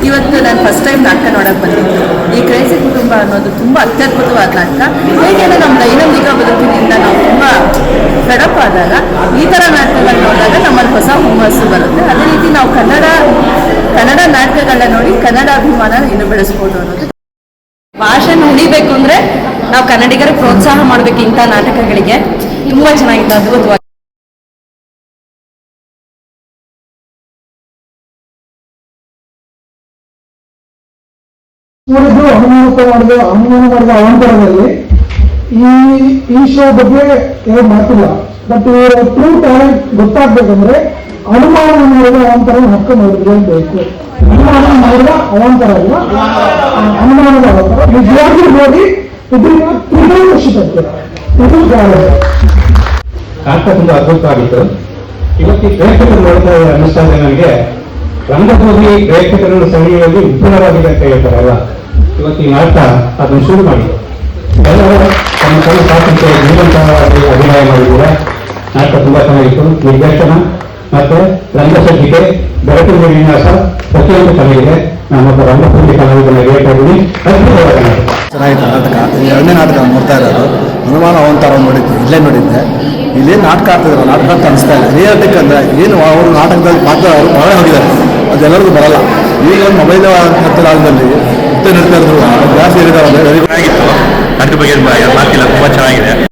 ಇವತ್ತು ನಾನು first time ನಾಟಕ ನೋಡೋಕೆ ಬಂದಿದ್ದು. ಈ ಕ್ರೇಜಿ ಕುಟುಂಬ ಅನ್ನೋದು ತುಂಬ ಅತ್ಯದ್ಭುತವಾದ ನಾಟಕ. ಹೇಗೆಂದರೆ ನಮ್ಮ ದೈನಂದಿನ ಬದುಕಿನಿಂದ ನಾವು ತುಂಬ ಫೆಡಪ್ ಆದಾಗ ಈ ಥರ ನಾಟಕಗಳನ್ನ ನೋಡಿದಾಗ ನಮ್ಮಲ್ಲಿ ಹೊಸ ಹುಮ್ಮಸ್ಸು ಬರುತ್ತೆ. ಅದೇ ರೀತಿ ನಾವು ಕನ್ನಡ ನಾಟಕಗಳನ್ನ ನೋಡಿ ಕನ್ನಡ ಅಭಿಮಾನ ಇನ್ನು ಬೆಳೆಸ್ಬೋದು ಅನ್ನೋದು. ಭಾಷೆನ ಉಳಿಬೇಕು ಅಂದರೆ ನಾವು ಕನ್ನಡಿಗರ ಪ್ರೋತ್ಸಾಹ ಮಾಡಬೇಕು. ಇಂಥ ನಾಟಕಗಳಿಗೆ ತುಂಬ ಚೆನ್ನಾಗಿದೆ, ಅದ್ಭುತವಾಗಿ. ನೋಡಿದ್ರು ಅನುಮಾನ ಮಾಡಿದ ಅವಾಂತರದಲ್ಲಿ ಈ ಶೋ ಬಗ್ಗೆ ಏನು ಮಾಡ್ತಿಲ್ಲ. ಬಟ್ ಇವರ ಟ್ರೂ ಟ್ಯಾಲೆಂಟ್ ಗೊತ್ತಾಗ್ಬೇಕಂದ್ರೆ ಅನುಮಾನ ಮಾಡಿದ ಅವಾಂತರ ಹಕ್ಕು ಮಾಡಿದ್ರೆ ಬೇಕು. ಅನುಮಾನ ಮಾಡಿದ ಅವಾಂತರ ಅಲ್ಲ, ಅನುಮಾನದ ಅವಾಂತರ ನಿಜವಾಗಿ ನೋಡಿ ಇದರಿಂದ ತ್ರಿವರ್ಷಿತಕ್ಕೆ ಇದು ನಾಟಕ ತುಂಬಾ ಅದ್ಭುತವಾಗಿತ್ತು. ಇವತ್ತು ಪ್ರೇಕ್ಷಕರು ನೋಡ್ತಾ ಅನ್ನಿಸ್ತಾ ಇದೆ ನನಗೆ, ರಂಗಭೂಮಿ ಪ್ರೇಕ್ಷಕರನ್ನು ಸೆಳೆಯುವಲ್ಲಿ ವಿಫಲವಾಗಿದೆ ಅಂತ ಹೇಳ್ತಾರಲ್ಲ, ಇವತ್ತು ಈ ನಾಟಕ ಅದನ್ನು ಶುರು ಮಾಡಿದೆ. ಎಲ್ಲರೂ ತಮ್ಮ ತಮ್ಮ ಸ್ವಾತಂತ್ರ್ಯ ಜೀವಂತವಾಗಿ ಅಭಿನಯ ಮಾಡಿದ್ದಾರೆ. ನಾಟಕ ತುಂಬಾ ಚೆನ್ನಾಗಿತ್ತು. ನಿರ್ದೇಶನ ಮತ್ತೆ ರಂಗಸಜ್ಜಿಕೆ, ಬೆಳಕಿನ ವಿನ್ಯಾಸ ಪ್ರತಿಯೊಂದು ಚೆನ್ನಾಗಿದೆ. ನಾನೊಬ್ಬ ರಂಗಭೂಮಿ ಕಲಾವಿದನ ಹೇಳ್ತಾ ಇದ್ದೀನಿ. ಅದ್ಭುತವಾದ ನಾಟಕ, ಚೆನ್ನಾಗಿತ್ತು ನಾಟಕ. ಎರಡನೇ ನಾಟಕ ನೋಡ್ತಾ ಇರೋದು. ಅನುಮಾನ ಅವಂತರ ನೋಡಿದ್ದೆ, ಇಲ್ಲೇ ನೋಡಿದ್ದೆ. ಇಲ್ಲೇನು ನಾಟಕ ಆಗ್ತಿದ್ರು, ನಾಟಕ ಅಂತ ಅನಿಸ್ತಾ ಇಲ್ಲ. ರಿಯಾಲಿಟಿಕ್ ಅಂದರೆ ಏನು ಅವರು ನಾಟಕದಲ್ಲಿ ಪಾತ್ರ ಅವರು ಬಹಳ ಹೋಗಿದ್ದಾರೆ, ಅದೆಲ್ಲರಿಗೂ ಬರಲ್ಲ. ಈಗ ಒಂದು ಮೊಬೈಲ್ ಕಾಲದಲ್ಲಿ ನೃತ್ಯ ಇರ್ತಾ ಇದ್ರು ಜಾಸ್ತಿ ಹೇಳಿದ್ದಾರೆ. ಚೆನ್ನಾಗಿತ್ತು. ನಾಟಕ ಬಗ್ಗೆ ಮಾತಿಲ್ಲ, ತುಂಬ ಚೆನ್ನಾಗಿದೆ.